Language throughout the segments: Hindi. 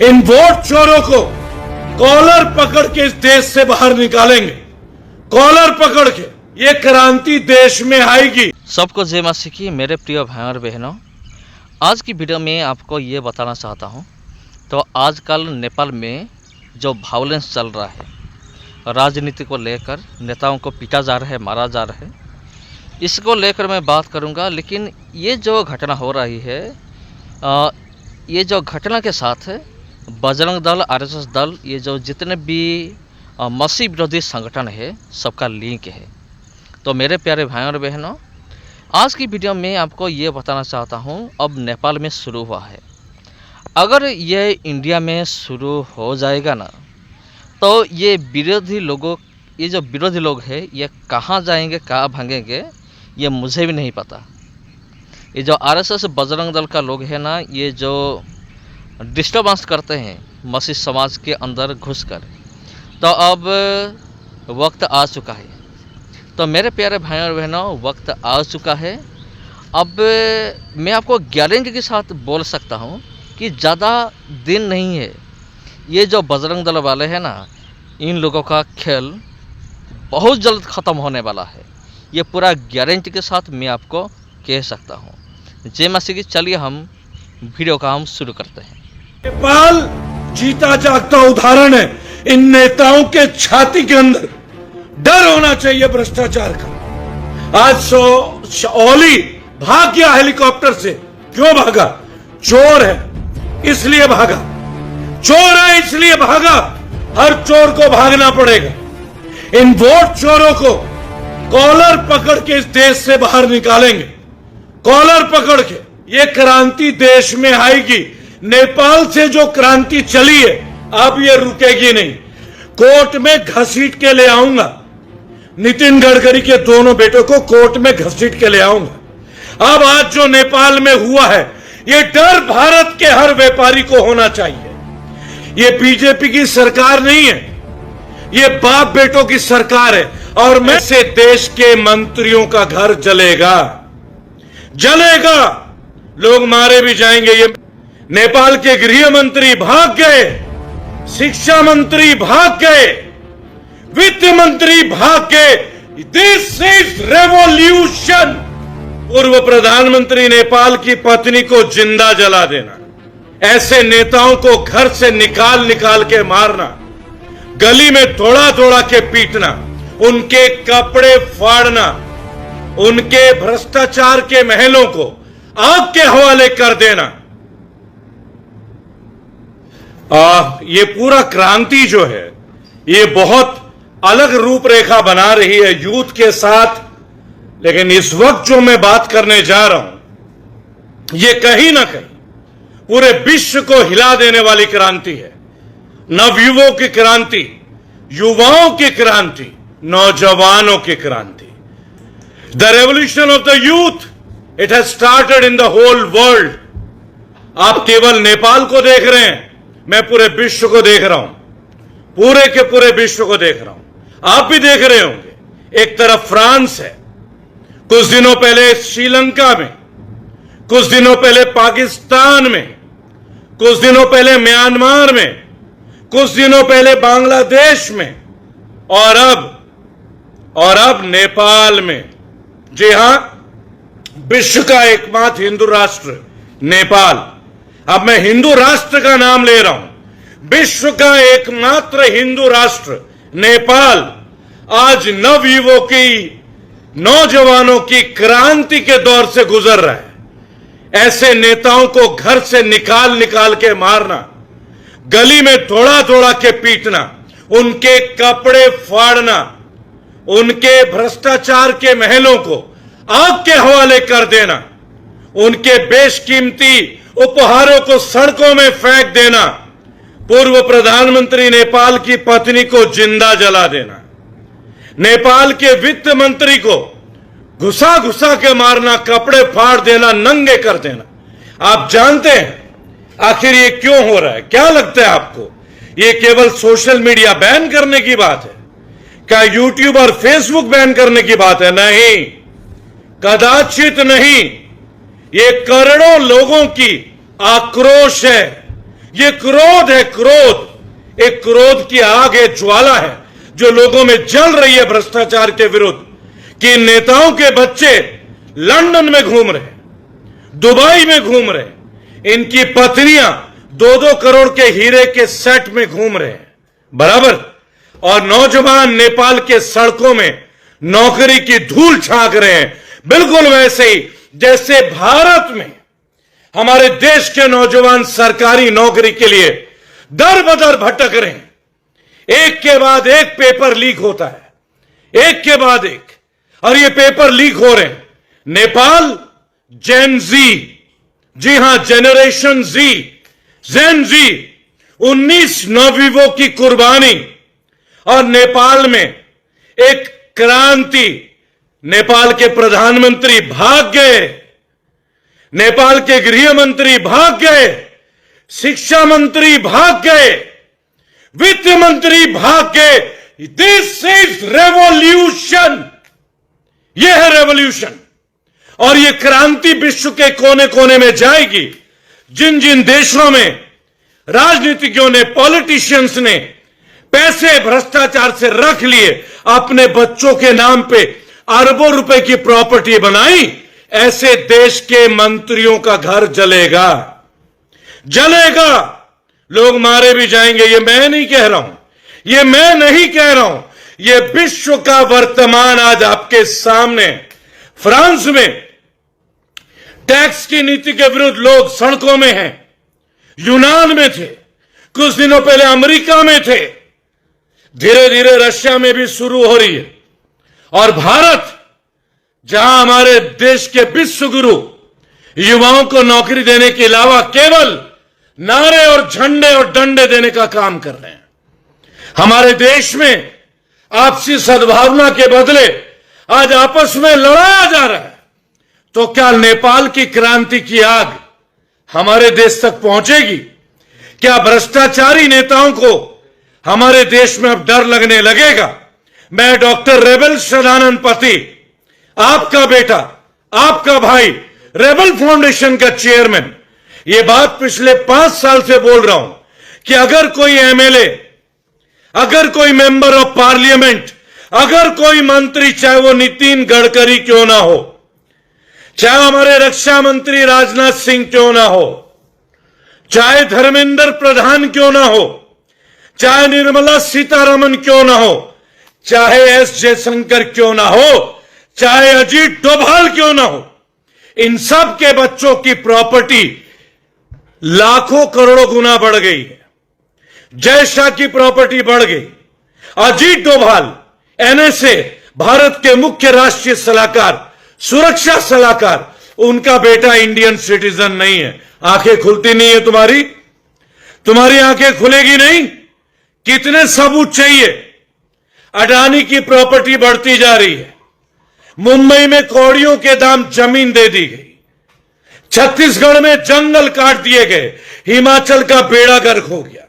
इन वोट चोरों को कॉलर पकड़ के इस देश से बाहर निकालेंगे, कॉलर पकड़ के। ये क्रांति देश में आएगी। सबको जय मसीह की। मेरे प्रिय भाई और बहनों, आज की वीडियो में आपको ये बताना चाहता हूँ। तो आजकल नेपाल में जो वायलेंस चल रहा है, राजनीति को लेकर नेताओं को पीटा जा रहा है, मारा जा रहा है, इसको लेकर मैं बात करूँगा। लेकिन ये जो घटना हो रही है, ये जो घटना के साथ बजरंग दल, आरएसएस दल, ये जो जितने भी मसीह विरोधी संगठन है, सबका लिंक है। तो मेरे प्यारे भाई और बहनों, आज की वीडियो में आपको ये बताना चाहता हूँ, अब नेपाल में शुरू हुआ है। अगर ये इंडिया में शुरू हो जाएगा ना, तो ये विरोधी लोगों, ये जो विरोधी लोग हैं, ये कहाँ जाएंगे, कहाँ भागेंगे, ये मुझे भी नहीं पता। ये जो आरएसएस बजरंग दल का लोग है ना, ये जो डिस्टर्बेंस करते हैं मसीह समाज के अंदर घुसकर, तो अब वक्त आ चुका है। तो मेरे प्यारे भाई और बहनों, वक्त आ चुका है। अब मैं आपको गारंटी के साथ बोल सकता हूँ कि ज़्यादा दिन नहीं है, ये जो बजरंग दल वाले हैं ना, इन लोगों का खेल बहुत जल्द ख़त्म होने वाला है। ये पूरा गारंटी के साथ मैं आपको कह सकता हूँ। जय मसीह की। चलिए हम वीडियो का हम शुरू करते हैं। नेपाल जीता जागता उदाहरण है। इन नेताओं के छाती के अंदर डर होना चाहिए भ्रष्टाचार का। आज ओली भाग गया हेलीकॉप्टर से। क्यों भागा? चोर है इसलिए भागा, चोर है इसलिए भागा। हर चोर को भागना पड़ेगा। इन वोट चोरों को कॉलर पकड़ के इस देश से बाहर निकालेंगे, कॉलर पकड़ के। ये क्रांति देश में आएगी। नेपाल से जो क्रांति चली है, अब ये रुकेगी नहीं। कोर्ट में घसीट के ले आऊंगा, नितिन गडकरी के दोनों बेटों को कोर्ट में घसीट के ले आऊंगा। अब आज जो नेपाल में हुआ है, ये डर भारत के हर व्यापारी को होना चाहिए। ये बीजेपी की सरकार नहीं है, ये बाप बेटों की सरकार है। और मैं से देश के मंत्रियों का घर जलेगा, जलेगा। लोग मारे भी जाएंगे। ये नेपाल के गृह मंत्री भाग गए, शिक्षा मंत्री भाग गए, वित्त मंत्री भाग गए। This is revolution. पूर्व प्रधानमंत्री नेपाल की पत्नी को जिंदा जला देना, ऐसे नेताओं को घर से निकाल निकाल के मारना, गली में दौड़ा दौड़ा के पीटना, उनके कपड़े फाड़ना, उनके भ्रष्टाचार के महलों को आग के हवाले कर देना। ये पूरा क्रांति जो है, ये बहुत अलग रूपरेखा बना रही है यूथ के साथ। लेकिन इस वक्त जो मैं बात करने जा रहा हूं, ये कहीं ना कहीं पूरे विश्व को हिला देने वाली क्रांति है। नवयुवकों की क्रांति, युवाओं की क्रांति, नौजवानों की क्रांति। The revolution of the youth, it has started in the whole world. आप केवल नेपाल को देख रहे हैं, मैं पूरे विश्व को देख रहा हूं, पूरे के पूरे विश्व को देख रहा हूं। आप भी देख रहे होंगे। एक तरफ फ्रांस है, कुछ दिनों पहले श्रीलंका में, कुछ दिनों पहले पाकिस्तान में, कुछ दिनों पहले म्यांमार में, कुछ दिनों पहले बांग्लादेश में, और अब नेपाल में। जी हां, विश्व का एकमात्र हिंदू राष्ट्र नेपाल। अब मैं हिंदू राष्ट्र का नाम ले रहा हूं। विश्व का एकमात्र हिंदू राष्ट्र नेपाल आज नवयुवकों की, नौजवानों की क्रांति के दौर से गुजर रहा है। ऐसे नेताओं को घर से निकाल निकाल के मारना, गली में दौड़ा दौड़ा के पीटना, उनके कपड़े फाड़ना, उनके भ्रष्टाचार के महलों को आग के हवाले कर देना, उनके बेशकीमती उपहारों को सड़कों में फेंक देना, पूर्व प्रधानमंत्री नेपाल की पत्नी को जिंदा जला देना, नेपाल के वित्त मंत्री को घुसा घुसा के मारना, कपड़े फाड़ देना, नंगे कर देना। आप जानते हैं आखिर ये क्यों हो रहा है? क्या लगता है आपको? ये केवल सोशल मीडिया बैन करने की बात है? क्या यूट्यूब और फेसबुक बैन करने की बात है? नहीं, कदाचित नहीं। ये करोड़ों लोगों की आक्रोश है, ये क्रोध है, क्रोध। एक क्रोध की आग है, ज्वाला है जो लोगों में जल रही है भ्रष्टाचार के विरुद्ध, कि नेताओं के बच्चे लंदन में घूम रहे, दुबई में घूम रहे, इनकी पत्नियां 2-2 करोड़ के हीरे के सेट में घूम रहे हैं, बराबर। और नौजवान नेपाल के सड़कों में नौकरी की धूल छांक रहे हैं, बिल्कुल वैसे ही जैसे भारत में हमारे देश के नौजवान सरकारी नौकरी के लिए दर बदर भटक रहे हैं। एक के बाद एक पेपर लीक होता है, एक के बाद एक, और ये पेपर लीक हो रहे हैं। नेपाल जेन जी, जी हां, जेनरेशन जी, जेन जी, 19 नवयुवकों की कुर्बानी, और नेपाल में एक क्रांति। नेपाल के प्रधानमंत्री भाग गए, नेपाल के गृह मंत्री भाग गए, शिक्षा मंत्री भाग गए, वित्त मंत्री भाग गए। दिस इज रेवोल्यूशन, यह है रेवोल्यूशन। और यह क्रांति विश्व के कोने कोने में जाएगी। जिन जिन देशों में राजनीतिज्ञों ने, पॉलिटिशियंस ने पैसे भ्रष्टाचार से रख लिए, अपने बच्चों के नाम पे अरबों रुपए की प्रॉपर्टी बनाई, ऐसे देश के मंत्रियों का घर जलेगा, जलेगा। लोग मारे भी जाएंगे। ये मैं नहीं कह रहा हूं, ये मैं नहीं कह रहा हूं, ये विश्व का वर्तमान आज आपके सामने। फ्रांस में टैक्स की नीति के विरुद्ध लोग सड़कों में हैं, यूनान में थे, कुछ दिनों पहले अमेरिका में थे, धीरे धीरे रशिया में भी शुरू हो रही है। और भारत, जहां हमारे देश के विश्व गुरु युवाओं को नौकरी देने के अलावा केवल नारे और झंडे और डंडे देने का काम कर रहे हैं। हमारे देश में आपसी सद्भावना के बदले आज आपस में लड़ाया जा रहा है। तो क्या नेपाल की क्रांति की आग हमारे देश तक पहुंचेगी? क्या भ्रष्टाचारी नेताओं को हमारे देश में अब डर लगने लगेगा? मैं डॉक्टर रेबल सदानंद पति, आपका बेटा, आपका भाई, रेबल फाउंडेशन का चेयरमैन, ये बात पिछले 5 साल से बोल रहा हूं कि अगर कोई एमएलए, अगर कोई मेंबर ऑफ पार्लियामेंट, अगर कोई मंत्री, चाहे वो नितिन गडकरी क्यों ना हो, चाहे हमारे रक्षा मंत्री राजनाथ सिंह क्यों ना हो, चाहे धर्मेंद्र प्रधान क्यों ना हो, चाहे निर्मला सीतारमन क्यों ना हो, चाहे एस जयशंकर क्यों ना हो, चाहे अजीत डोभाल क्यों ना हो, इन सब के बच्चों की प्रॉपर्टी लाखों करोड़ों गुना बढ़ गई है। जय शाह की प्रॉपर्टी बढ़ गई। अजीत डोभाल एनएसए, भारत के मुख्य राष्ट्रीय सलाहकार, सुरक्षा सलाहकार, उनका बेटा इंडियन सिटीजन नहीं है। आंखें खुलती नहीं है तुम्हारी? तुम्हारी आंखें खुलेगी नहीं? कितने सबूत चाहिए? अडानी की प्रॉपर्टी बढ़ती जा रही है। मुंबई में कौड़ियों के दाम जमीन दे दी गई। छत्तीसगढ़ में जंगल काट दिए गए। हिमाचल का बेड़ा गर्क हो गया,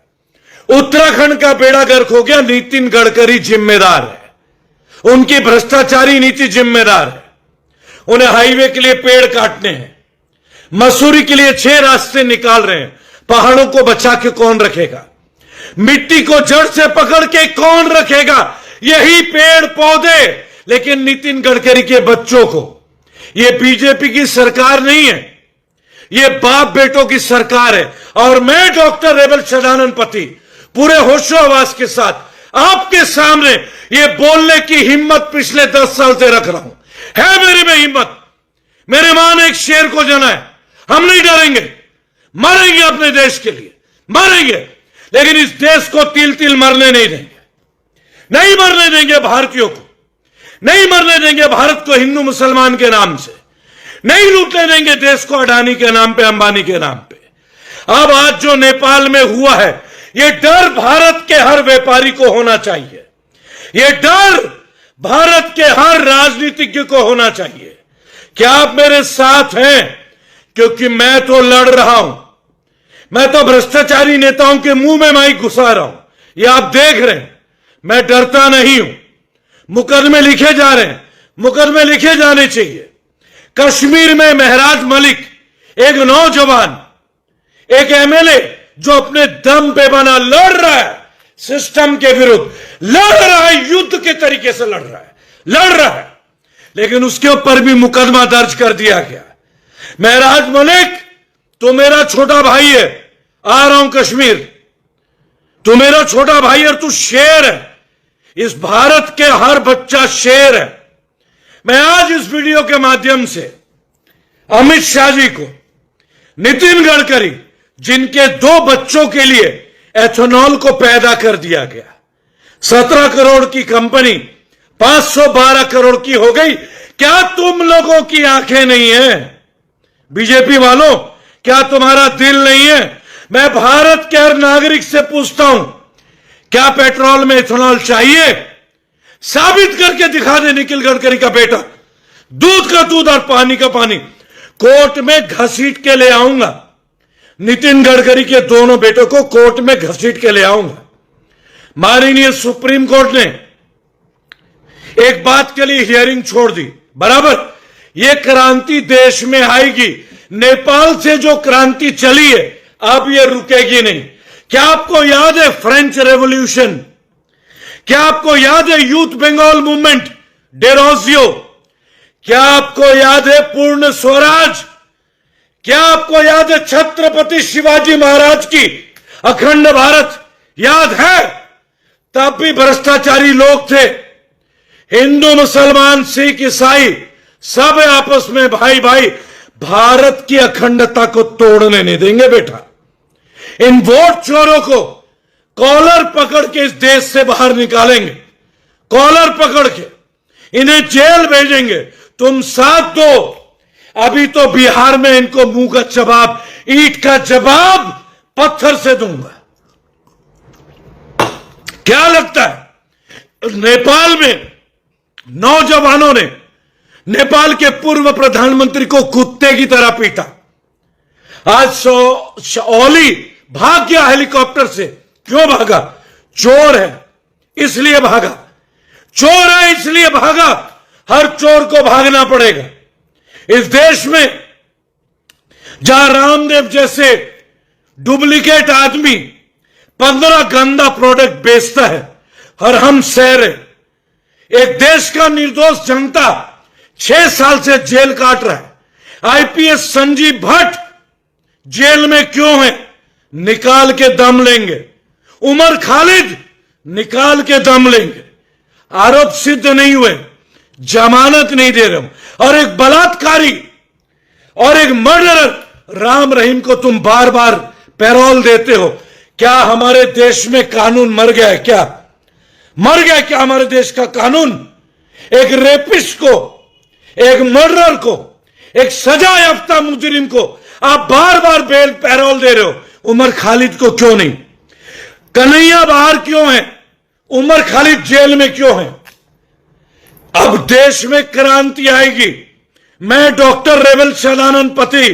उत्तराखंड का बेड़ा गर्क हो गया। नितिन गडकरी जिम्मेदार है, उनकी भ्रष्टाचारी नीति जिम्मेदार है। उन्हें हाईवे के लिए पेड़ काटने हैं, मसूरी के लिए 6 रास्ते निकाल रहे हैं। पहाड़ों को बचा के कौन रखेगा? मिट्टी को जड़ से पकड़ के कौन रखेगा? यही पेड़ पौधे। लेकिन नितिन गडकरी के बच्चों को, यह बीजेपी की सरकार नहीं है, यह बाप बेटों की सरकार है। और मैं डॉक्टर रेबल सदानंद पति पूरे होशोहवास के साथ आपके सामने यह बोलने की हिम्मत पिछले 10 साल से रख रहा हूं। है मेरे में हिम्मत। मेरे मां ने एक शेर को जना है, हम नहीं डरेंगे, मरेंगे अपने देश के लिए, मरेंगे, लेकिन इस देश को तिल तिल मरने नहीं देंगे। नहीं मरने देंगे भारतीयों को, नहीं मरने देंगे भारत को हिंदू मुसलमान के नाम से, नहीं लूटने देंगे देश को अडानी के नाम पे, अंबानी के नाम पे। अब आज जो नेपाल में हुआ है, यह डर भारत के हर व्यापारी को होना चाहिए, यह डर भारत के हर राजनीतिज्ञ को होना चाहिए। क्या आप मेरे साथ हैं? क्योंकि मैं तो लड़ रहा हूं, मैं तो भ्रष्टाचारी नेताओं के मुंह में माइक घुसा रहा हूं। ये आप देख रहे हैं, मैं डरता नहीं हूं। मुकदमे लिखे जा रहे हैं, मुकदमे लिखे जाने चाहिए। कश्मीर में महराज मलिक, एक नौजवान, एक एमएलए जो अपने दम पे बना लड़ रहा है सिस्टम के विरुद्ध, लड़ रहा है, युद्ध के तरीके से लड़ रहा है, लेकिन उसके ऊपर भी मुकदमा दर्ज कर दिया गया। महराज मलिक, तू मेरा छोटा भाई है, आ रहा हूं कश्मीर, तू मेरा छोटा भाई और तू शेर है, इस भारत के हर बच्चा शेर है। मैं आज इस वीडियो के माध्यम से अमित शाह जी को, नितिन गडकरी, जिनके 2 बच्चों के लिए एथेनॉल को पैदा कर दिया गया, 17 करोड़ की कंपनी 512 करोड़ की हो गई, क्या तुम लोगों की आंखें नहीं है? बीजेपी वालों, क्या तुम्हारा दिल नहीं है? मैं भारत के हर नागरिक से पूछता हूं, क्या पेट्रोल में इथेनॉल चाहिए? साबित करके दिखा दे निखिल गडकरी का बेटा। दूध का दूध और पानी का पानी कोर्ट में घसीट के ले आऊंगा। नितिन गडकरी के दोनों बेटों को कोर्ट में घसीट के ले आऊंगा। माननीय सुप्रीम कोर्ट ने एक बात के लिए हियरिंग छोड़ दी, बराबर, यह क्रांति देश में आएगी। नेपाल से जो क्रांति चली है अब यह रुकेगी नहीं। क्या आपको याद है फ्रेंच रेवोल्यूशन? क्या आपको याद है यूथ बंगाल मूवमेंट, डेरोजियो? क्या आपको याद है पूर्ण स्वराज? क्या आपको याद है छत्रपति शिवाजी महाराज की अखंड भारत? याद है? तब भी भ्रष्टाचारी लोग थे। हिंदू, मुसलमान, सिख, ईसाई सब आपस में भाई भाई, भारत की अखंडता को तोड़ने नहीं देंगे बेटा। इन वोट चोरों को कॉलर पकड़ के इस देश से बाहर निकालेंगे, कॉलर पकड़ के इन्हें जेल भेजेंगे। तुम साथ दो। अभी तो बिहार में इनको मुंह का जवाब, ईंट का जवाब पत्थर से दूंगा। क्या लगता है नेपाल में नौजवानों ने नेपाल के पूर्व प्रधानमंत्री को कुत्ते की तरह पीटा? आज ओली भाग गया हेलीकॉप्टर से। क्यों भागा? चोर है इसलिए भागा, चोर है इसलिए भागा। हर चोर को भागना पड़ेगा। इस देश में जहां रामदेव जैसे डुप्लीकेट आदमी 15 गंदा प्रोडक्ट बेचता है और हम शहर है, एक देश का निर्दोष जनता 6 साल से जेल काट रहा है। आईपीएस संजीव भट्ट जेल में क्यों है? निकाल के दम लेंगे। उमर खालिद निकाल के दम लेंगे। आरोप सिद्ध नहीं हुए, जमानत नहीं दे रहे हो। और एक बलात्कारी और एक मर्डरर राम रहीम को तुम बार बार पैरोल देते हो। क्या हमारे देश में कानून मर गया है? क्या मर गया क्या हमारे देश का कानून? एक रेपिस्ट को, एक मर्डरर को, एक सजा याफ्ता मुजरिम को आप बार बार बेल पैरोल दे रहे हो। उमर खालिद को क्यों नहीं? कन्हैया बाहर क्यों है? उमर खालिद जेल में क्यों है? अब देश में क्रांति आएगी। मैं डॉक्टर रेवल सदानंद पति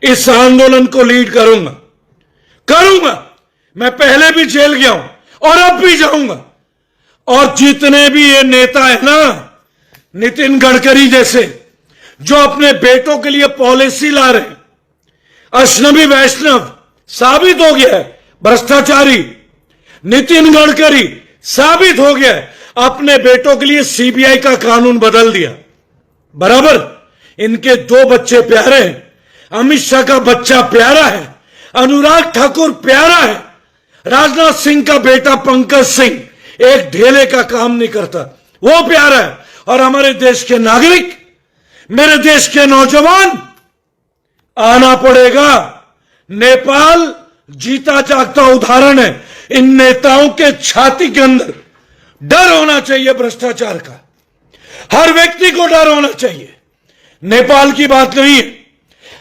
इस आंदोलन को लीड करूंगा। मैं पहले भी जेल गया हूं और अब भी जाऊंगा। और जितने भी ये नेता है ना, नितिन गडकरी जैसे, जो अपने बेटों के लिए पॉलिसी ला रहे हैं, अजनबी वैष्णव साबित हो गया है भ्रष्टाचारी। नितिन गडकरी साबित हो गया है, अपने बेटों के लिए सीबीआई का कानून बदल दिया, बराबर। इनके 2 बच्चे प्यारे हैं। अमित शाह का बच्चा प्यारा है, अनुराग ठाकुर प्यारा है, राजनाथ सिंह का बेटा पंकज सिंह एक ढेले का काम नहीं करता, वो प्यारा है। और हमारे देश के नागरिक, मेरे देश के नौजवान, आना पड़ेगा। नेपाल जीता जागता उदाहरण है। इन नेताओं के छाती के अंदर डर होना चाहिए भ्रष्टाचार का। हर व्यक्ति को डर होना चाहिए। नेपाल की बात नहीं है।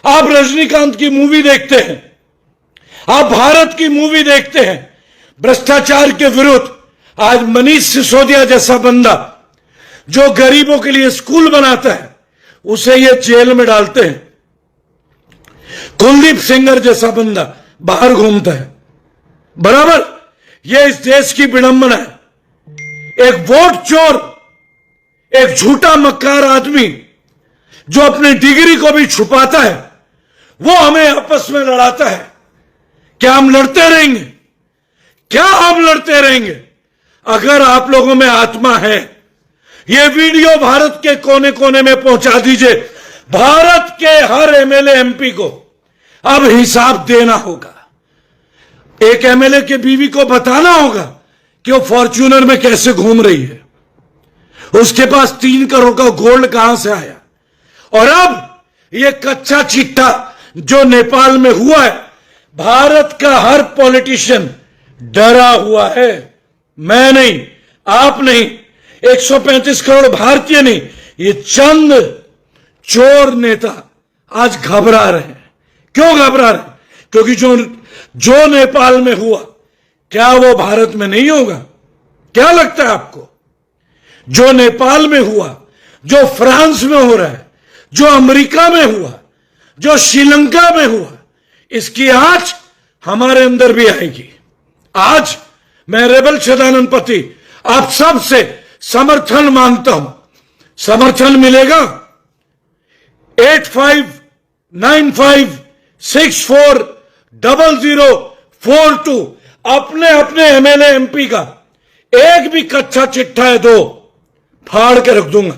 आप रजनीकांत की मूवी देखते हैं, आप भारत की मूवी देखते हैं भ्रष्टाचार के विरुद्ध। आज मनीष सिसोदिया जैसा बंदा जो गरीबों के लिए स्कूल बनाता है, उसे ये जेल में डालते हैं। कुलदीप सेंगर जैसा बंदा बाहर घूमता है, बराबर। यह इस देश की विडंबना है। एक वोट चोर, एक झूठा मक्कार आदमी जो अपनी डिग्री को भी छुपाता है, वो हमें आपस में लड़ाता है। क्या हम लड़ते रहेंगे? क्या हम लड़ते रहेंगे? अगर आप लोगों में आत्मा है, ये वीडियो भारत के कोने कोने में पहुंचा दीजिए। भारत के हर एमएलए एमपी को अब हिसाब देना होगा। एक एमएलए के बीवी को बताना होगा कि वो फॉर्च्यूनर में कैसे घूम रही है, उसके पास 3 करोड़ का गोल्ड कहां से आया। और अब ये कच्चा चिट्ठा जो नेपाल में हुआ है, भारत का हर पॉलिटिशियन डरा हुआ है। मैं नहीं, आप नहीं, 135 करोड़ भारतीय नहीं, ये चंद चोर नेता आज घबरा रहे हैं। क्यों घबरा रहे हैं? क्योंकि जो नेपाल में हुआ, क्या वो भारत में नहीं होगा? क्या लगता है आपको? जो नेपाल में हुआ, जो फ्रांस में हो रहा है, जो अमेरिका में हुआ, जो श्रीलंका में हुआ, इसकी आंच हमारे अंदर भी आएगी। आज मैं रेबल सदानंद पति आप सब से समर्थन मांगता हूं। समर्थन मिलेगा 8595640042। अपने अपने एमएलए एमपी का एक भी कच्चा चिट्ठा है दो, फाड़ के रख दूंगा।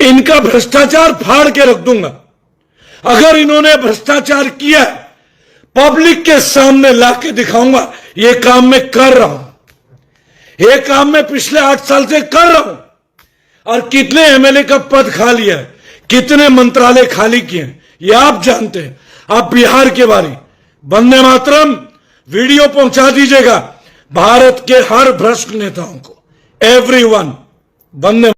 इनका भ्रष्टाचार फाड़ के रख दूंगा। अगर इन्होंने भ्रष्टाचार किया है, पब्लिक के सामने लाके दिखाऊंगा। ये काम मैं कर रहा हूं, ये काम मैं पिछले 8 साल से कर रहा हूं। और कितने एमएलए का पद खा लिया है, कितने मंत्रालय खाली किए हैं, ये आप जानते हैं। आप बिहार के बारे, वंदे मातरम वीडियो पहुंचा दीजिएगा भारत के हर भ्रष्ट नेताओं को। एवरीवन, वंदे